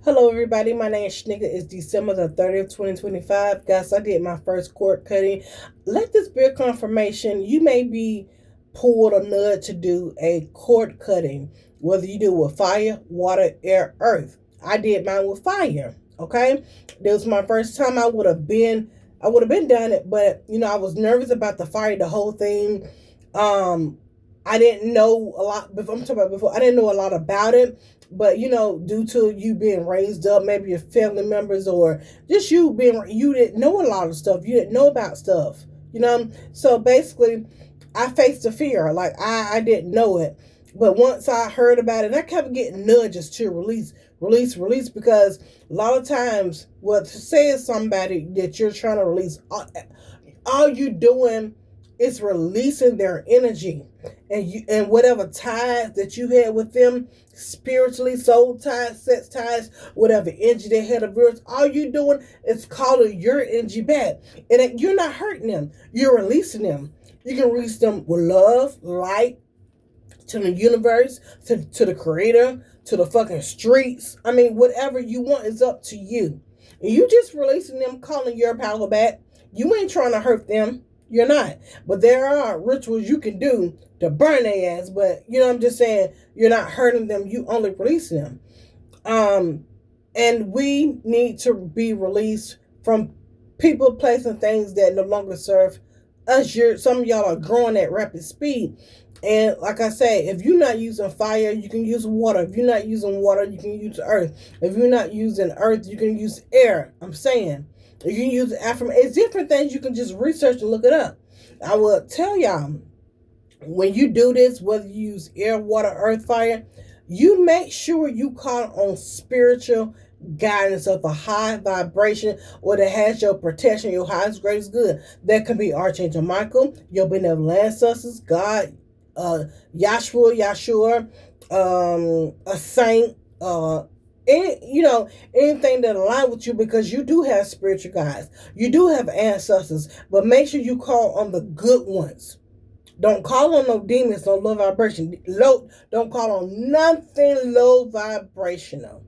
Hello, everybody. My name is Shnika. It's December the 30th, 2025. Guys, I did my first cord cutting. Let this be a confirmation. You may be pulled or nudged to do a cord cutting, whether you do it with fire, water, air, earth. I did mine with fire. Okay, this was my first time. I would have been done it, but I was nervous about the fire, the whole thing. I didn't know a lot before. I'm talking about before. I didn't know a lot about it, but due to you being raised up, maybe your family members or just you didn't know a lot of stuff. You didn't know about stuff. So basically, I faced the fear. Like I didn't know it, but once I heard about it, I kept getting nudges to release because a lot of times what says somebody that you're trying to release, all you doing is releasing their energy and whatever ties that you had with them spiritually, soul ties, sex ties, whatever energy they had of yours, all you doing is calling your energy back. And you're not hurting them, you're releasing them. You can release them with love, light, to the universe, to the creator, to the fucking streets. I mean, whatever you want is up to you. And you just releasing them, calling your power back. You ain't trying to hurt them. You're not. But there are rituals you can do to burn their ass. But I'm just saying, you're not hurting them. You only releasing them. And we need to be released from people, places, and things that no longer serve us. Some of y'all are growing at rapid speed. And like I say, if you're not using fire, you can use water. If you're not using water, you can use earth. If you're not using earth, you can use air. I'm saying. You can use affirmation. It's different things you can just research and look it up. I will tell y'all, when you do this, whether you use air, water, earth, fire, you make sure you call on spiritual guidance of a high vibration or that has your protection, your highest, greatest good. That can be Archangel Michael, your benevolent ancestors, God, Yahshua, a saint, anything that align with you, because you do have spiritual guides, you do have ancestors, but make sure you call on the good ones. Don't call on no demons, no low vibration. Don't call on nothing low vibrational.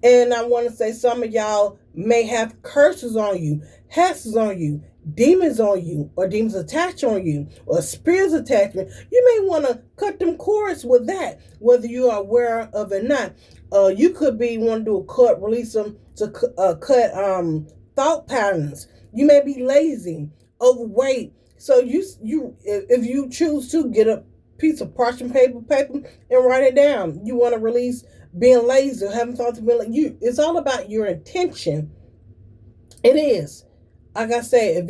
And I want to say some of y'all may have curses on you, hexes on you, demons on you, or demons attached on you, or spirits attachment. You may want to cut them cords with that, whether you are aware of it or not. You could be want to do a cut, release them to cut thought patterns. You may be lazy, overweight. So if you choose to get a piece of parchment paper and write it down, you want to release being lazy, having thoughts of being like you. It's all about your intention. It is. Like I say, if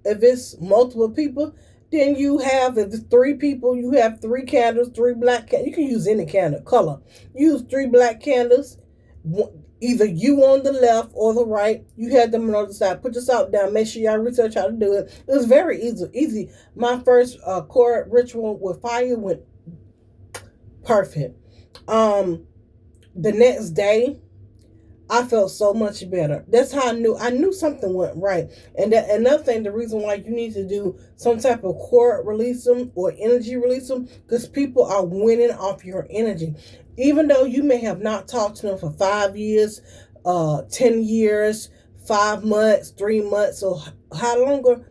it's multiple people, then if it's 3 people, you have 3 candles, 3 black candles. You can use any candle color. Use 3 black candles. Either you on the left or the right. You have them on the other side. Put your salt down. Make sure y'all research how to do it. It was very easy. My first core ritual with fire went perfect. The next day, I felt so much better. That's how I knew something went right. And another thing, the reason why you need to do some type of core release them or energy release them, because people are winning off your energy. Even though you may have not talked to them for 5 years, 10 years, 5 months, 3 months, or how longer,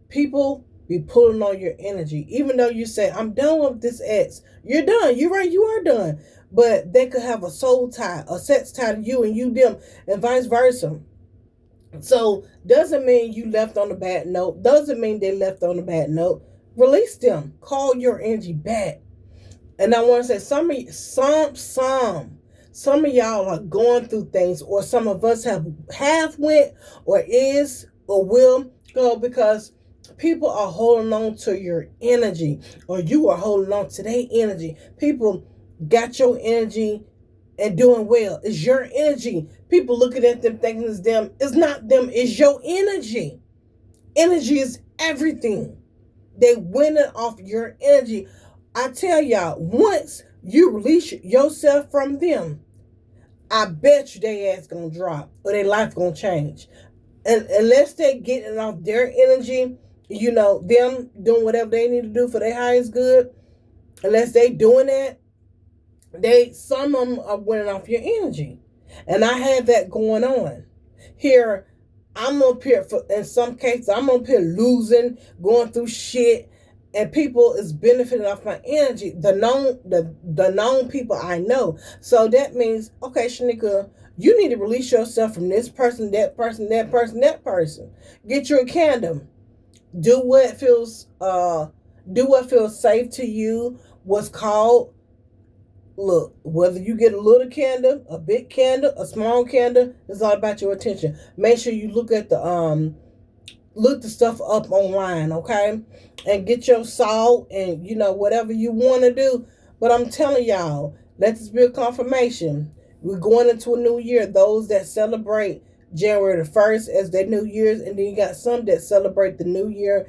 people be pulling on your energy. Even though you say, I'm done with this ex. You're done. You're right. You are done. But they could have a soul tie, a sex tie to you and you them, and vice versa. So doesn't mean you left on a bad note. Doesn't mean they left on a bad note. Release them. Call your energy back. And I want to say some of y'all are going through things, or some of us have went or is or will go, because people are holding on to your energy, or you are holding on to their energy. People got your energy and doing well. It's your energy. People looking at them thinking it's them. It's not them. It's your energy. Energy is everything. They winning off your energy. I tell y'all, once you release yourself from them, I bet you their ass gonna drop or their life gonna change. And unless they getting off their energy, them doing whatever they need to do for their highest good, unless they doing that, some of them are winning off your energy. And I had that going on. Here, I'm up here for, in some cases, I'm up here losing, going through shit, and people is benefiting off my energy. The known people I know. So that means, okay, Shanika, you need to release yourself from this person, that person, that person, that person. Get your candle. Do what feels safe to you. What's called, look, whether you get a little candle, a big candle, a small candle, it's all about your attention. Make sure you look the stuff up online, okay? And get your salt and whatever you want to do. But I'm telling y'all, let this be a confirmation. We're going into a new year. Those that celebrate January the 1st as their New Year's, and then you got some that celebrate the New Year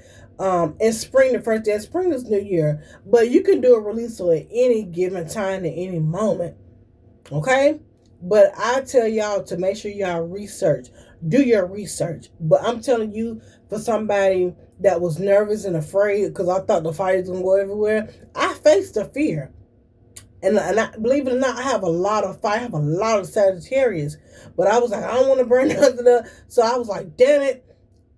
in spring. The first day of spring is New Year. But you can do a release at any given time, at any moment. Okay? But I tell y'all to make sure y'all research. Do your research. But I'm telling you, for somebody that was nervous and afraid because I thought the fire was going to go everywhere, I faced the fear. And I, believe it or not, I have a lot of fire. I have a lot of Sagittarius. But I was like, I don't want to burn nothing up. So I was like, damn it.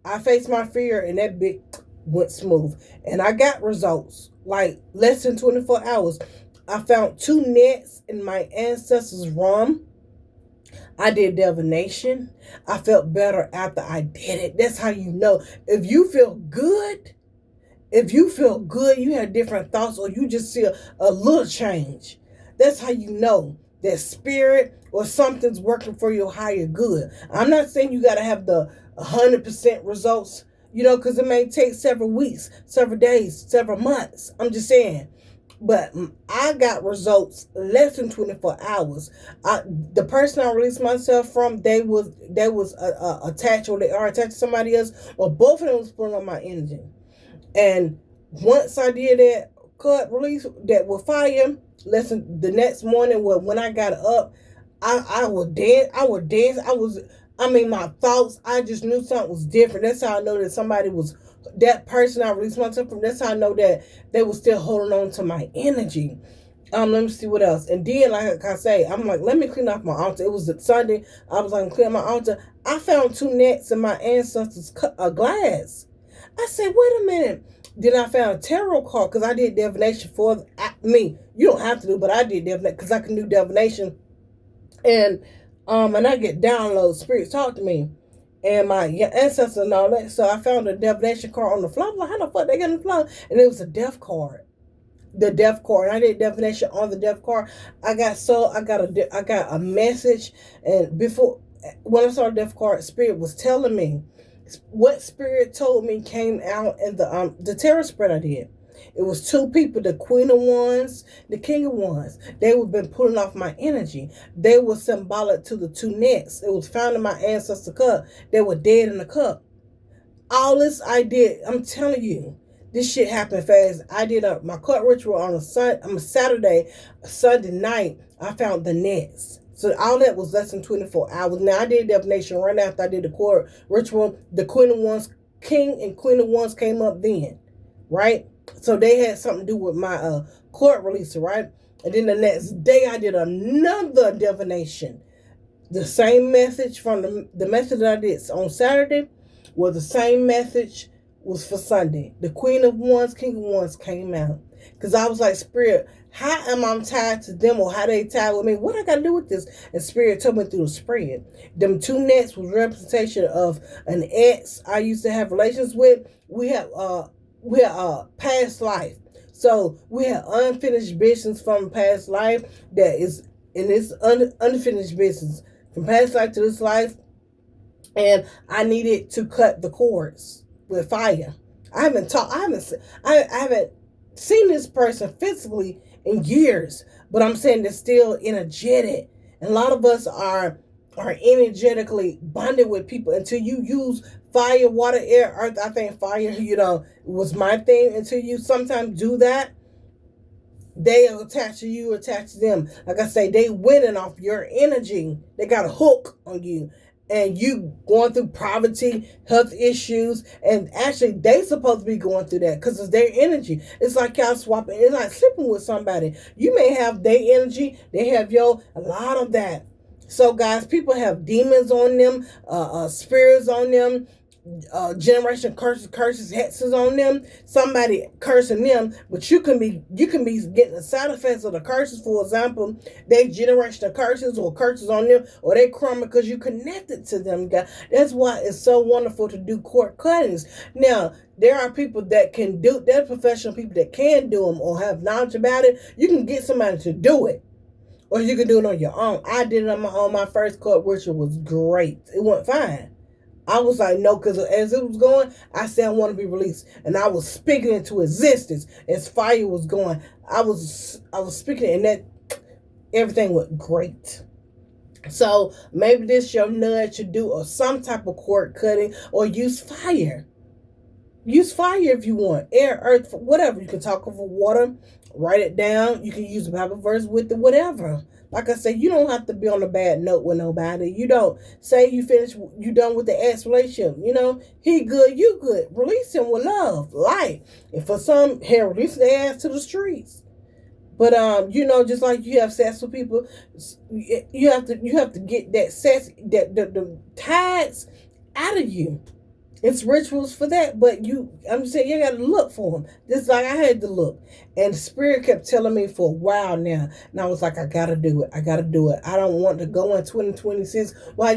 I faced my fear, and that bit went smooth. And I got results. Like, less than 24 hours. I found 2 nets in my ancestors' realm. I did divination. I felt better after I did it. That's how you know. If you feel good, you have different thoughts, or you just see a little change. That's how you know that spirit or something's working for your higher good. I'm not saying you got to have the 100% results, because it may take several weeks, several days, several months. I'm just saying. But I got results less than 24 hours. The person I released myself from, they was attached, or they are attached to somebody else, or both of them was pulling on my energy. And once I did that cut release that with fire, listen, the next morning when I got up, I would dance. My thoughts, I just knew something was different. That's how I know that that person I released myself from, that's how I know that they were still holding on to my energy. Let me see what else. And then, like I say, I'm like, let me clean off my altar. It was Sunday. I was like, clean my altar. I found 2 nets in my ancestors' glass. I said, wait a minute. Then I found a tarot card, because I did divination for me. You don't have to do, but I did divination because I can do divination. And I get downloads, spirits talk to me, and my ancestors and all that. So I found a divination card on the floor. I was like, how the fuck they get on the floor? And it was a death card. The death card. And I did divination on the death card. I got a message, and when I saw the death card, spirit was telling me what spirit told me came out in the tarot spread I did. It was 2 people, the Queen of Wands, the King of Wands. They would been pulling off my energy. They were symbolic to the 2 nets. It was found in my ancestor cup. They were dead in the cup. All this I did, I'm telling you, this shit happened fast. I did my cut ritual on a Saturday, Sunday night. I found the nets. So all that was less than 24 hours. Now, I did divination right after I did the court ritual. The Queen of Wands, King and Queen of Wands came up then, right? So they had something to do with my court release, right? And then the next day, I did another divination. The same message from the message that I did on Saturday was the same message was for Sunday. The Queen of Wands, King of Wands came out. Because I was like, Spirit, how am I tied to them, or how they tied with me? What I got to do with this? And Spirit told me through the spread. Them 2 nets was representation of an ex I used to have relations with. We have past life. So we have unfinished business from past life that is in this unfinished business from past life to this life. And I needed to cut the cords with fire. I haven't seen this person physically in years, but I'm saying they're still energetic. And a lot of us are energetically bonded with people until you use fire, water, air, earth. I think fire, was my thing. Until you sometimes do that, they attach to you, attach to them. Like I say, they winning off your energy. They got a hook on you. And you going through poverty, health issues, and actually they supposed to be going through that because it's their energy. It's like y'all swapping. It's like sleeping with somebody. You may have their energy, they have a lot of that. So, guys, people have demons on them, spirits on them, generation curses, hexes on them. Somebody cursing them, but you can be getting the side effects of the curses. For example, they generational curses or curses on them, or they karma because you connected to them. Guys, that's why it's so wonderful to do court cuttings. Now, there are people that can do. There are professional people that can do them or have knowledge about it. You can get somebody to do it, or you can do it on your own. I did it on my own. My first court ritual was great. It went fine. I was like, no, because as it was going, I said I want to be released, and I was speaking into existence as fire was going. I was speaking, and that everything went great. So maybe this your nudge to do or some type of cord cutting or use fire. Use fire if you want. Air, earth, whatever. You can talk over water, write it down. You can use a Bible verse with it, whatever. Like I said, you don't have to be on a bad note with nobody. You don't say you finished, you done with the ex relationship. He good, you good. Release him with love, light. And for some, hell, release their ass to the streets. But just like you have sex with people, you have to get that sex, that the tides out of you. It's rituals for that, but I'm just saying, you got to look for them. Just like I had to look. And the Spirit kept telling me for a while now. And I was like, I got to do it. I got to do it. I don't want to go in 2026. Well,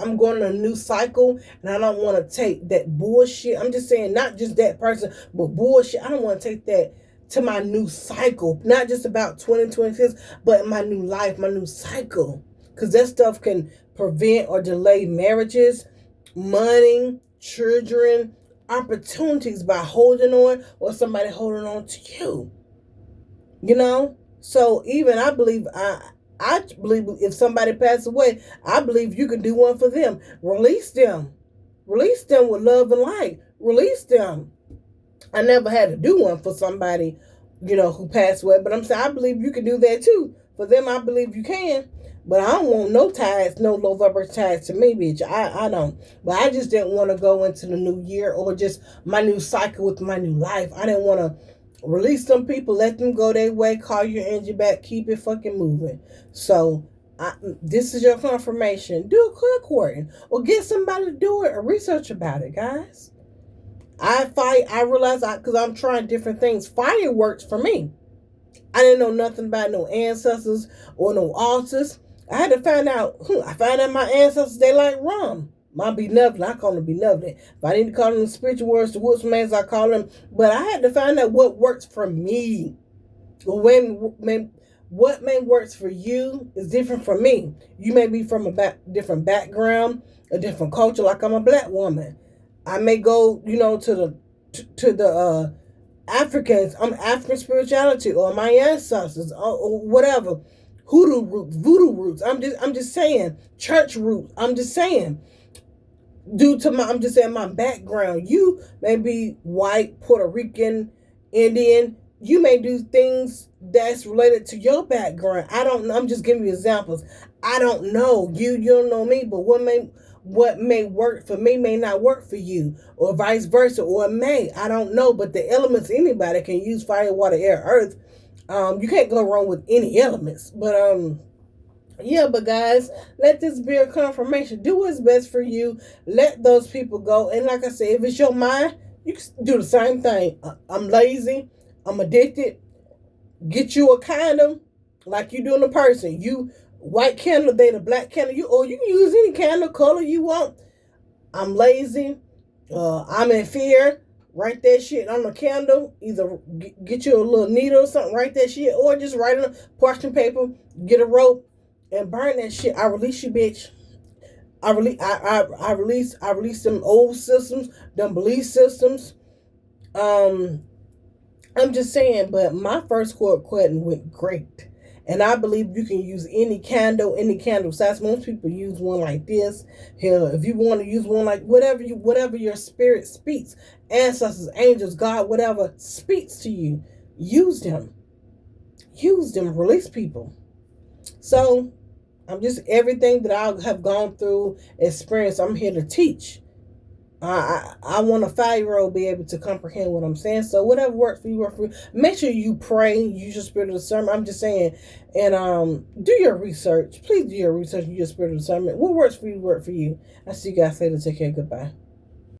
I'm going on a new cycle, and I don't want to take that bullshit. I'm just saying, not just that person, but bullshit. I don't want to take that to my new cycle. Not just about 2026, but my new life, my new cycle. Because that stuff can prevent or delay marriages, money, children, opportunities by holding on or somebody holding on to you. So even I believe if somebody passed away, I believe you can do one for them. Release them with love and light. Release them. I never had to do one for somebody who passed away, but I'm saying I believe you can do that too. For them, I believe you can. But I don't want no ties, no low vibrational ties to me, bitch. I don't. But I just didn't want to go into the new year or just my new cycle with my new life. I didn't want to release some people, let them go their way, call your energy back, keep it fucking moving. So this is your confirmation. Do a quick courting or get somebody to do it or research about it, guys. I realize because I'm trying different things. Fire works for me. I didn't know nothing about no ancestors or no altars. I had to find out. I found out my ancestors, they like rum. My benevolent, I call them benevolent. If I need to call them the spiritual words, the woodsmans, I call them. But I had to find out what works for me. What may works for you is different from me. You may be from a different background, a different culture. Like I'm a black woman. I may go, to the Africans. I'm African spirituality or my ancestors or whatever. Hoodoo roots, voodoo roots. I'm just saying church roots. I'm just saying I'm just saying my background. You may be white, Puerto Rican, Indian. You may do things that's related to your background. I don't know. I'm just giving you examples. I don't know. You don't know me, but what may work for me may not work for you, or vice versa, or it may. I don't know. But the elements, anybody can use: fire, water, air, earth. You can't go wrong with any elements. But yeah, but guys, let this be a confirmation. Do what's best for you. Let those people go. And like I said, if it's your mind, you can do the same thing. I'm lazy. I'm addicted. Get you a condom like you doing a person. You white candle, they the black candle. You can use any candle color you want. I'm lazy. I'm in fear. Write that shit on the candle. Either get you a little needle or something. Write that shit, or just write it on parchment paper. Get a rope and burn that shit. I release you, bitch. I release them old systems, them belief systems. I'm just saying, but my first court quitting went great. And I believe you can use any candle size. Most people use one like this. Hell, if you want to use one like whatever your spirit speaks, ancestors, angels, God, whatever speaks to you, use them. Use them. Release people. So I'm just everything that I have gone through, experience. I'm here to teach. I want a 5-year-old be able to comprehend what I'm saying. So whatever works for you, work for you. Make sure you pray, use your spirit of discernment. I'm just saying, and do your research. Please do your research, use your spirit of discernment. What works for you, work for you. I see you guys later. Take care. Goodbye.